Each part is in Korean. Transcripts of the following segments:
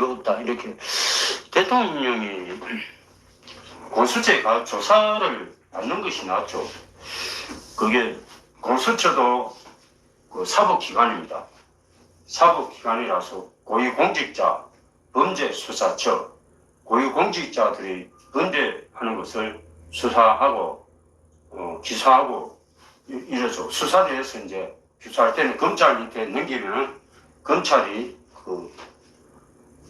문제가 없다. 이렇게 대통령이 공수처에 가 조사를 받는 것이 낫죠. 그게 공수처도 그 사법기관입니다. 사법기관이라서 고위공직자 범죄수사처, 고위공직자들이 범죄하는 것을 수사하고 기소하고 이러죠. 수사대에서 이제 기소할 때는 검찰한테 넘기면 검찰이 그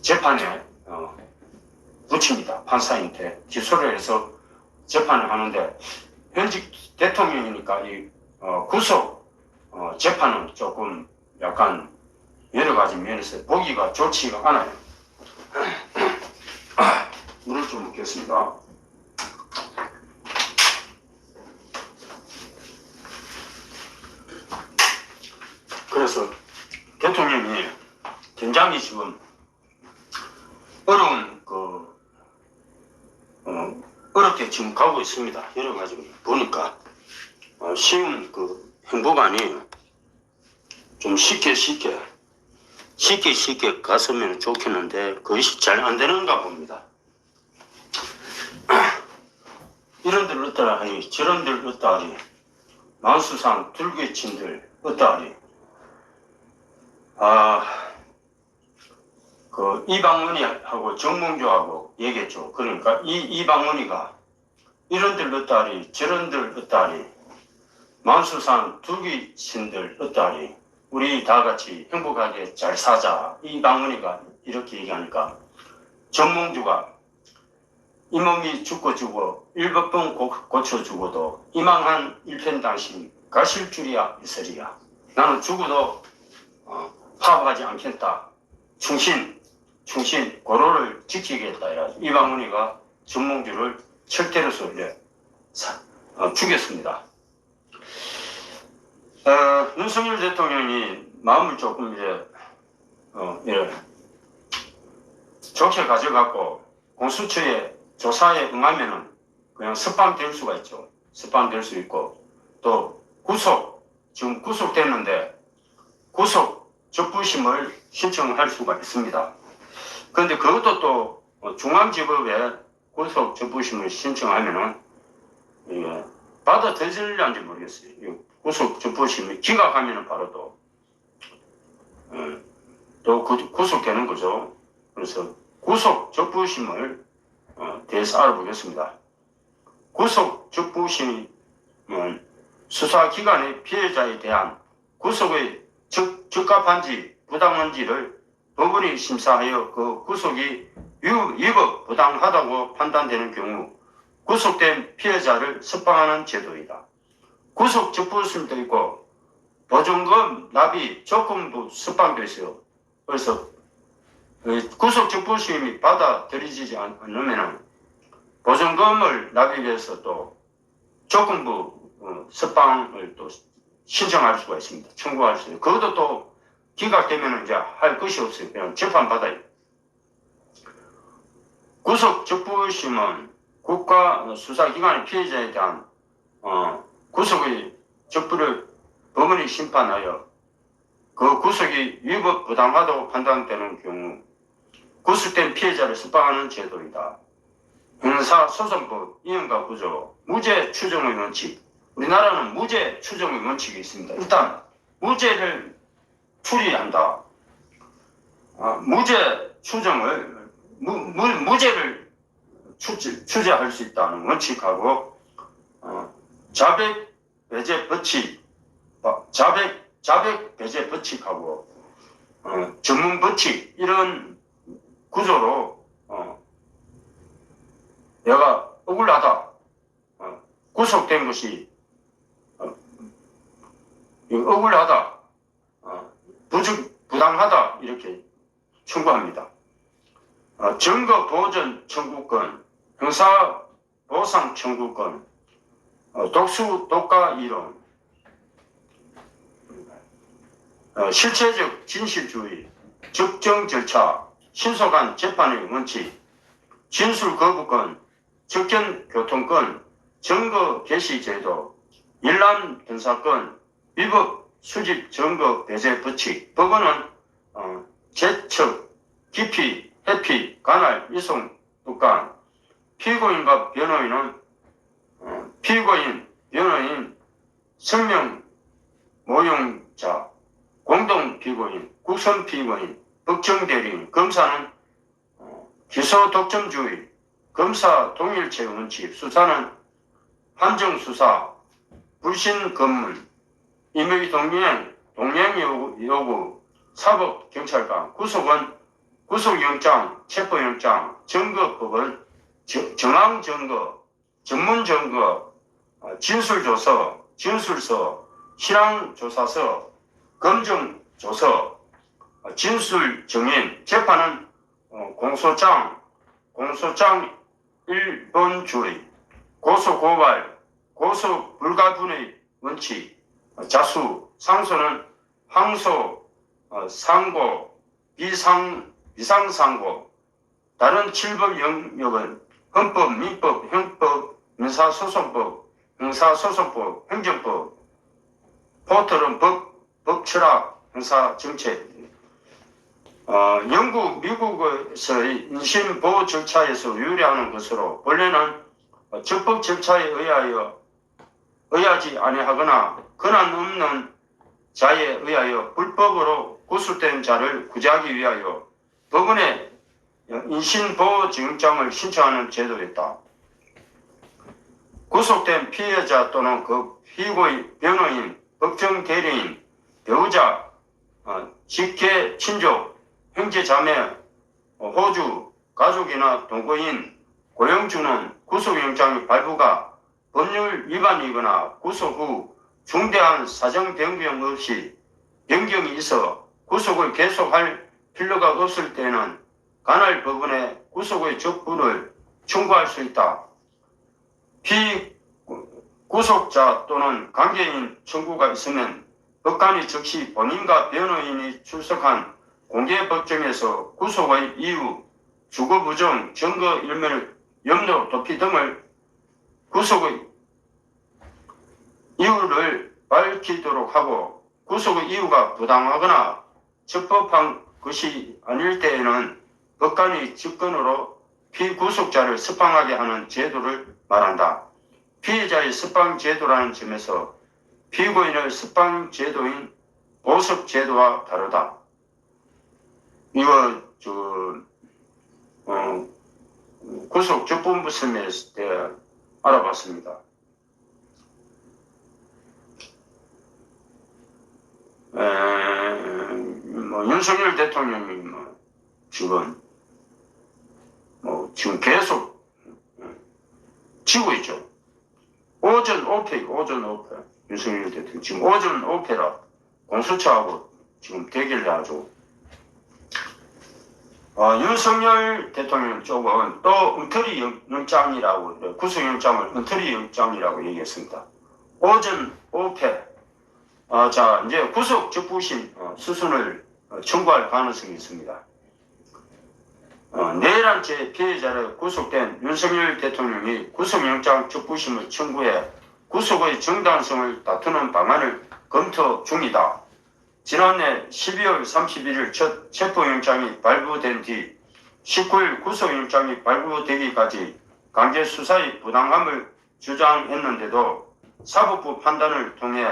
재판에 붙입니다. 판사한테 기소를 해서 재판을 하는데 현직 대통령이니까 이 구속 재판은 조금 약간 여러 가지 면에서 보기가 좋지가 않아요. 물을 좀 먹겠습니다. 그래서 대통령이 굉장히 지금 어려운 어렵게 지금 가고 있습니다. 여러 가지 보니까 쉬운 그 행보가 아니에요. 좀 쉽게 갔으면 좋겠는데 그것이 잘 안 되는가 봅니다. 이런들 어떠하니 저런들 어떠하니 만수상 들개친들 어떠하니 그 이방문희하고 정몽주하고 얘기했죠. 그러니까 이방문희가 이런들 어떠하니 저런들 어떠하니 만수상 들개친들 어떠하니 우리 다 같이 행복하게 잘 사자. 이방문희가 이렇게 얘기하니까 정몽주가 이 몸이 죽고 일곱번 고쳐 죽어도 이망한 일편단심 가실 줄이야 있으리야. 나는 죽어도 파업하지 않겠다. 충신 고로를 지키겠다. 이래서 이방문희가 정몽주를 철퇴로서 죽였습니다. 윤석열 대통령이 마음을 조금 좋게 가져갖고 공수처의 조사에 응하면은 그냥 석방될 수가 있죠. 석방될 수 있고 또 지금 구속됐는데 구속 적부심을 신청할 수가 있습니다. 그런데 그것도 또 중앙지법에 구속 적부심을 신청하면은 이게 받아들일는지 모르겠어요. 구속 적부심이 기각하면은 바로 또 구속되는 거죠. 그래서 구속 적부심을 대해서 알아보겠습니다. 구속 적부심은 수사기관의 피해자에 대한 구속의 적합한지 부당한지를 법원이 심사하여 그 구속이 위법 부당하다고 판단되는 경우 구속된 피해자를 석방하는 제도이다. 구속 적부심도 있고 보증금 납입 조건부 석방도 있어요. 그래서 구속 적부심이 받아들이지 않으면 보증금을 납입해서 또 조건부 석방을 또 신청할 수가 있습니다. 청구할 수 있어요. 그것도 또 기각되면 이제 할 것이 없어요. 그냥 재판받아요. 구속 적부심은 국가 수사기관의 피해자에 대한 구속의 적부를 법원이 심판하여 그 구속이 위법 부당하다고 판단되는 경우 구속된 피해자를 석방하는 제도이다. 형사소송법 이행과 구조 무죄 추정의 원칙. 우리나라는 무죄 추정의 원칙이 있습니다. 일단 무죄를 추리한다. 무죄 추정을 무죄를 추재할 수 있다는 원칙하고 자백 배제 법칙 자백 배제 법칙하고 전문 법칙 이런 구조로 내가 억울하다 구속된 것이 억울하다 부당하다 이렇게 청구합니다. 증거 보전 청구권 형사 보상 청구권 독수 독가 이론 실체적 진실주의 적정 절차 신속한 재판의 원칙 진술 거부권 접견 교통권 증거 개시 제도 일람 변사권 위법 수집 증거 배제 법칙 법원은 재척 기피 해피, 관할, 이송, 북간. 피고인과 변호인은 피고인, 변호인, 성명 모용자, 공동 피고인, 국선 피고인, 법정 대리인, 검사는 기소 독점주의, 검사 동일체 원칙, 수사는 한정 수사, 불신 검문, 임의 동행 요구, 사법 경찰관, 구속은 구속영장, 체포영장, 증거법은 정황 증거, 전문 증거, 진술조서, 진술서, 실황조사서, 검증조서, 진술증인, 재판은 공소장 1번주의, 고소고발, 고소불가분의 원칙, 자수, 상소는 항소, 상고, 비상상고, 다른 7법 영역은 헌법, 민법, 형법, 민사소송법, 형사소송법, 행정법, 포털은 법, 철학, 형사정책. 영국, 미국에서의 인신보호 절차에서 유래하는 것으로 본래는 적법 절차에 의하지 아니하거나 권한 없는 자에 의하여 불법으로 구술된 자를 구제하기 위하여 법원에 인신보호증정을 신청하는 제도였다. 구속된 피해자 또는 그 피고인, 변호인, 법정 대리인, 배우자, 직계, 친족, 형제자매, 호주, 가족이나 동거인, 고용주는 구속영장의 발부가 법률 위반이거나 구속 후 중대한 사정 변경 없이 변경이 있어 구속을 계속할 필요가 없을 때는 관할 법원에 구속의 적부를 청구할 수 있다. 피구속자 또는 관계인 청구가 있으면 법관이 즉시 본인과 변호인이 출석한 공개법정에서 구속의 이유, 주거 부정, 증거 일면을 염려, 도피 등을 구속의 이유를 밝히도록 하고 구속의 이유가 부당하거나 적법한 것이 아닐 때에는 법관이 직권으로 피구속자를 석방하게 하는 제도를 말한다. 피해자의 석방 제도라는 점에서 피고인의 석방 제도인 보석 제도와 다르다. 이거 구속 적법성에 대해 알아봤습니다. 윤석열 대통령이 지금 계속 치고 있죠. 오전 오페. 윤석열 대통령 지금 오전 오페라 공수처하고 지금 대결을 하죠. 윤석열 대통령 쪽은 또 엉터리 영장이라고, 구속영장을 엉터리 영장이라고 얘기했습니다. 오전 오페. 자, 이제 구속 적부심 수순을 청구할 가능성이 있습니다. 내란죄 피해자로 구속된 윤석열 대통령이 구속영장 적부심을 청구해 구속의 정당성을 다투는 방안을 검토 중이다. 지난해 12월 31일 첫 체포영장이 발부된 뒤 19일 구속영장이 발부되기까지 강제수사의 부당함을 주장했는데도 사법부 판단을 통해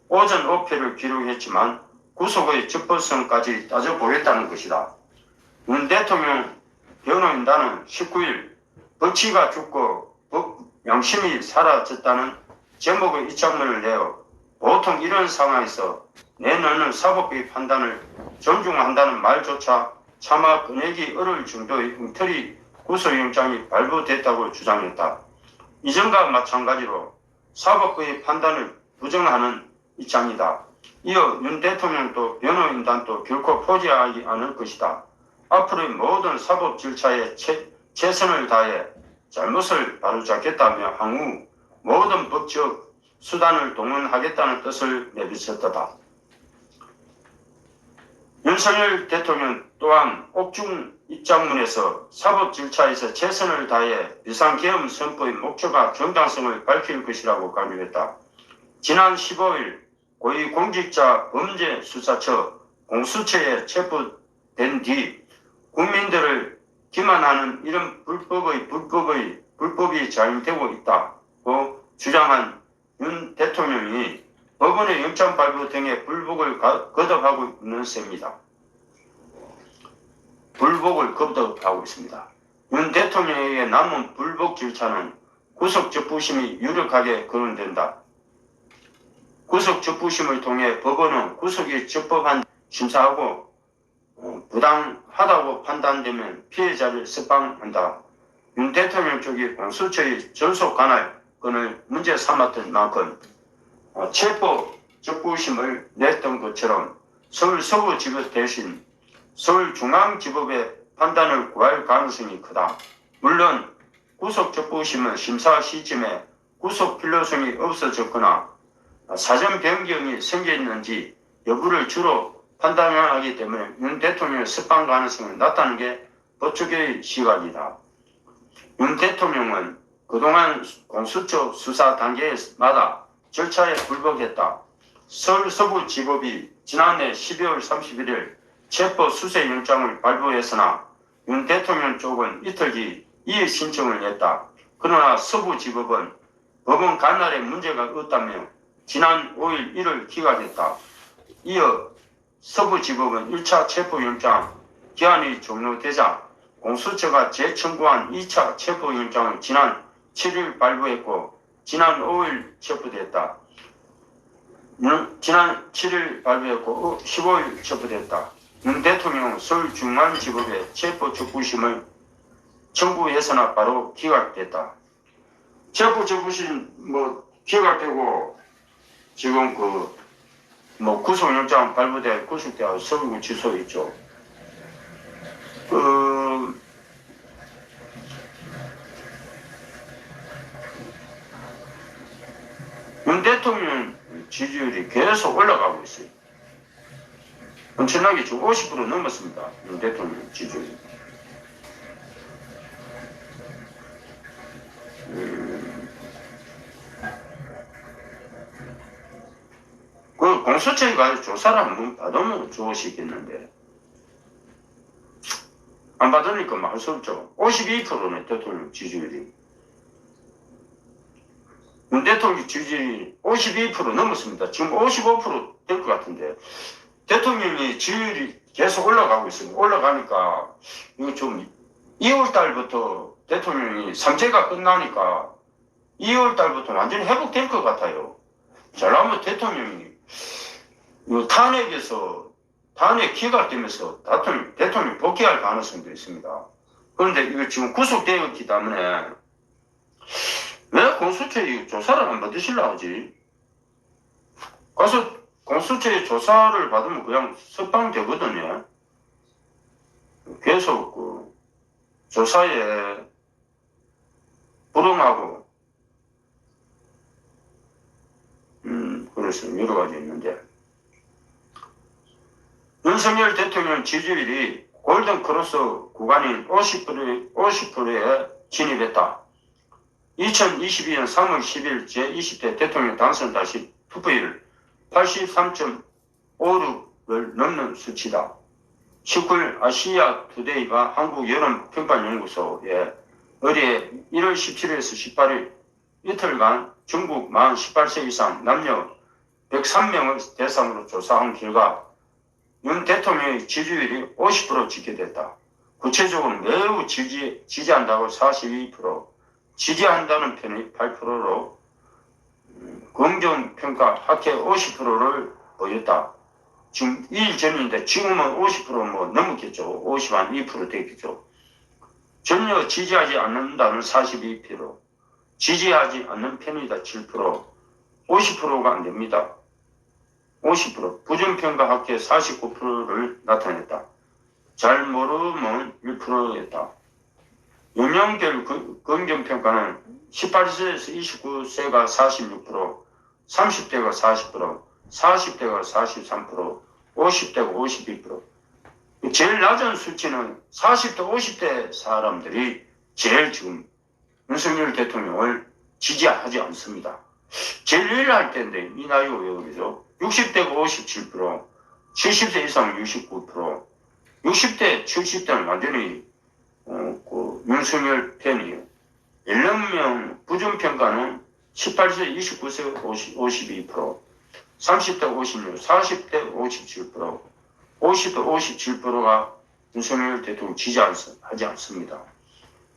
오전 오페를 기록했지만 구속의 적법성까지 따져보겠다는 것이다. 윤 대통령 변호인단은 19일 법치가 죽고 양심이 사라졌다는 제목의 입장문을 내어 보통 이런 상황에서 내놓는 사법부의 판단을 존중한다는 말조차 차마 꺼내기 어려울 정도의 엉터리 구속영장이 발부됐다고 주장했다. 이전과 마찬가지로 사법부의 판단을 부정하는 입장이다. 이어 윤 대통령도 변호인단도 결코 포기하지 않을 것이다. 앞으로의 모든 사법 절차에 최선을 다해 잘못을 바로잡겠다며 향후 모든 법적 수단을 동원하겠다는 뜻을 내비쳤다. 윤석열 대통령 또한 옥중 입장문에서 사법 절차에서 최선을 다해 비상계엄 선포의 목적과 정당성을 밝힐 것이라고 강조했다. 지난 15일 고위공직자 범죄수사처 공수처에 체포된 뒤 국민들을 없기만 하는 이런 불법이 자행되고 있다고 주장한 윤 대통령이 법원의 영장 발부 등의 불복을 거듭하고 있는 셈입니다. 불복을 거듭하고 있습니다. 윤 대통령에게 남은 불복 절차는 구속적부심이 유력하게 거론된다. 구속적부심을 통해 법원은 구속이 적법한 심사하고 부당하다고 판단되면 피해자를 석방한다. 윤 대통령 쪽이 공수처의 전속 관할권을 문제 삼았던 만큼 체포 적부심을 냈던 것처럼 서울 서부지법 대신 서울중앙지법의 판단을 구할 가능성이 크다. 물론 구속 적부심은 심사 시점에 구속 필요성이 없어졌거나 사전 변경이 생겼는지 여부를 주로 판단하기 때문에 윤 대통령의 석방 가능성이 낮다는 게 법조계의 시각이다. 윤 대통령은 그동안 공수처 수사 단계마다 절차에 불복했다. 서울 서부지법이 지난해 12월 31일 체포 수색영장을 발부했으나 윤 대통령 쪽은 이틀 뒤 이의 신청을 냈다. 그러나 서부지법은 법원 관할에 문제가 없다며 지난 5일 이를 기각했다. 이어 서부지법은 1차 체포영장 기한이 종료되자 공수처가 재청구한 2차 체포영장을 지난 7일 발부했고 지난 5일 체포됐다. 지난 7일 발부했고 15일 체포됐다. 윤 대통령은 서울중앙지법에 체포적부심을 청구했으나 바로 기각됐다. 체포적부심 기각되고 지금 구속영장 발부돼 구속되어 서울구치소에 있죠. 윤 대통령 지지율이 계속 올라가고 있어요. 엄청나게 지금 50% 넘었습니다. 윤 대통령 지지율이. 그 공수처에 가서 조사를 한번 받으면 좋으시겠는데 안 받으니까 말 수 없죠. 52%네 대통령 지지율이. 윤 대통령 지지율이 52% 넘었습니다. 지금 55% 될 것 같은데 대통령이 지지율이 계속 올라가고 있습니다. 올라가니까 이거 좀 2월 달부터 대통령이 삼재가 끝나니까 2월 달부터 완전히 회복될 것 같아요. 잘하면 대통령이 탄핵 기각되면서 대통령 복귀할 가능성도 있습니다. 그런데 이거 지금 구속되어 있기 때문에 왜 공수처에 조사를 안 받으시려고 하지? 가서 공수처에 조사를 받으면 그냥 석방되거든요. 계속 조사에 불응하고 그래서 여러 가지 있는데 윤석열 대통령 지지율이 골든크로스 구간인 50%에 진입했다. 2022년 3월 10일 제20대 대통령 당선 다시 투표율 83.56을 넘는 수치다. 19일 아시아 투데이가 한국여론평판연구소에 어제 1월 17일에서 18일 이틀간 중국 만 18세 이상 남녀 103명을 대상으로 조사한 결과 윤 대통령의 지지율이 50% 집계됐다. 구체적으로 매우 지지한다고 42%, 지지한다는 편이 8%로 긍정평가 합계 50%를 보였다. 지금 2일 전인데 지금은 50% 넘었겠죠. 52% 되겠죠. 전혀 지지하지 않는다는 42%, 지지하지 않는 편이다 7%, 50%가 안 됩니다. 50%, 부정평가 합계 49%를 나타냈다. 잘 모르면 1%였다. 연령별 긍정평가는 18세에서 29세가 46%, 30대가 40%, 40대가 43%, 50대가 52%. 제일 낮은 수치는 40대, 50대 사람들이 제일 지금 윤석열 대통령을 지지하지 않습니다. 제일 할 때인데 이 나이가 왜 그러죠? 60대가 57%, 70세 이상 69%, 60대, 70대는 완전히 그 윤석열 팬이 11명 부정평가는 18세 29세 52%, 30대 56, 40대 57%, 50대 57%가 윤석열 대통령 지지하지 않습니다.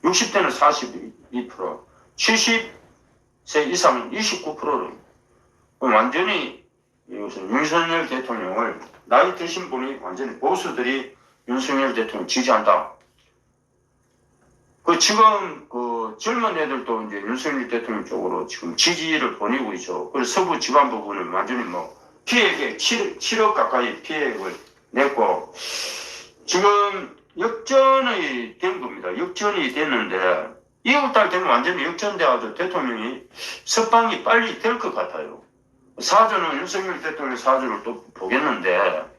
60대는 42%, 70세 이상 29%를 완전히 윤석열 대통령을 나이 드신 분이 완전히 보수들이 윤석열 대통령 지지한다. 지금 젊은 애들도 이제 윤석열 대통령 쪽으로 지금 지지를 보내고 있죠. 그래서 서부 지방 부분은 완전히 피해액 7억 가까이 피해액을 냈고, 지금 역전이 된 겁니다. 역전이 됐는데, 2월달 되면 완전히 역전돼가지고 대통령이 석방이 빨리 될 것 같아요. 사주는 윤석열 대통령 사주를 또 보겠는데,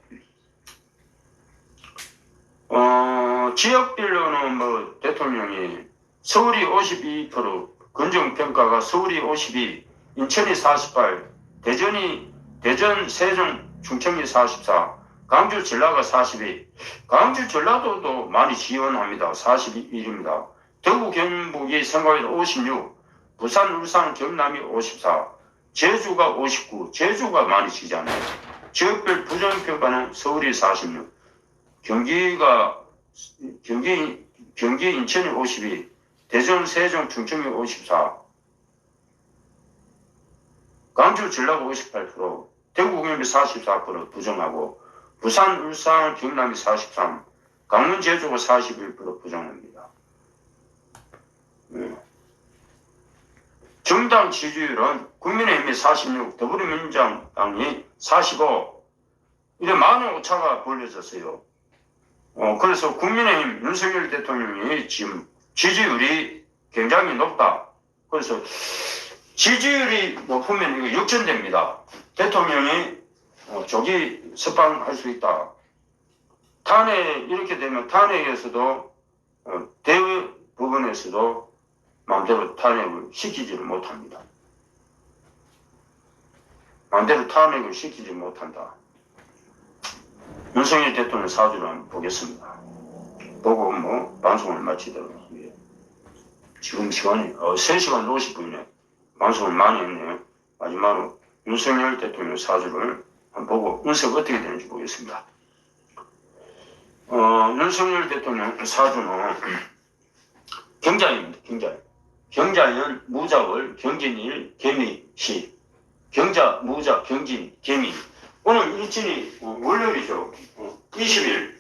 지역별로는 대통령이 서울이 52%, 건정평가가 서울이 52, 인천이 48, 대전, 세종, 충청이 44, 광주, 전라가 42, 광주, 전라도도 많이 지원합니다. 41입니다. 대구, 경북이 생각해도 56, 부산, 울산, 경남이 54, 제주가 59, 제주가 많이 지지하네요. 지역별 부정평가는 서울이 46, 경기, 인천이 52, 대전, 세종, 충청이 54, 광주, 전라가 58%, 대구, 경북이 44% 부정하고, 부산, 울산, 경남이 43, 강원, 제주가 41% 부정합니다. 정당 지지율은 국민의힘이 46, 더불어민주당이 45, 이래 많은 오차가 벌려졌어요. 그래서 국민의힘 윤석열 대통령이 지금 지지율이 굉장히 높다. 그래서 지지율이 높으면 이거 역전됩니다. 대통령이 조기 석방할 수 있다. 탄핵, 이렇게 되면 탄핵에서도 대법원에서도 마음대로 탄핵을 시키지를 못합니다. 마음대로 탄핵을 시키지 못한다. 윤석열 대통령 사주를 한번 보겠습니다. 보고 방송을 마치도록 하겠습니다. 지금 시간이 3시간 50분이네. 방송을 많이 했네요. 마지막으로 윤석열 대통령 사주를 한번 보고 운세가 어떻게 되는지 보겠습니다. 윤석열 대통령 사주는 경자입니다. 경자연, 무자월, 경진일, 개미시. 경자, 무자, 경진, 개미. 오늘 일진이 월요일이죠. 20일.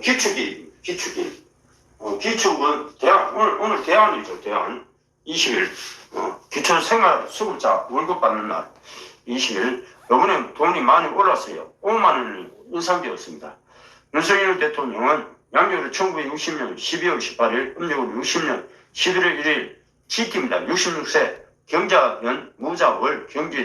기축일. 기축은 오늘 대안이죠. 대안. 20일. 기축 생활 수급자 월급 받는 날. 20일. 이번에 돈이 많이 올랐어요. 5만 원이 인상되었습니다. 윤석열 대통령은 양력으로 1960년 12월 18일, 음력으로 60년 11월 1일, GT입니다. 66세, 경자연, 무자월, 경진,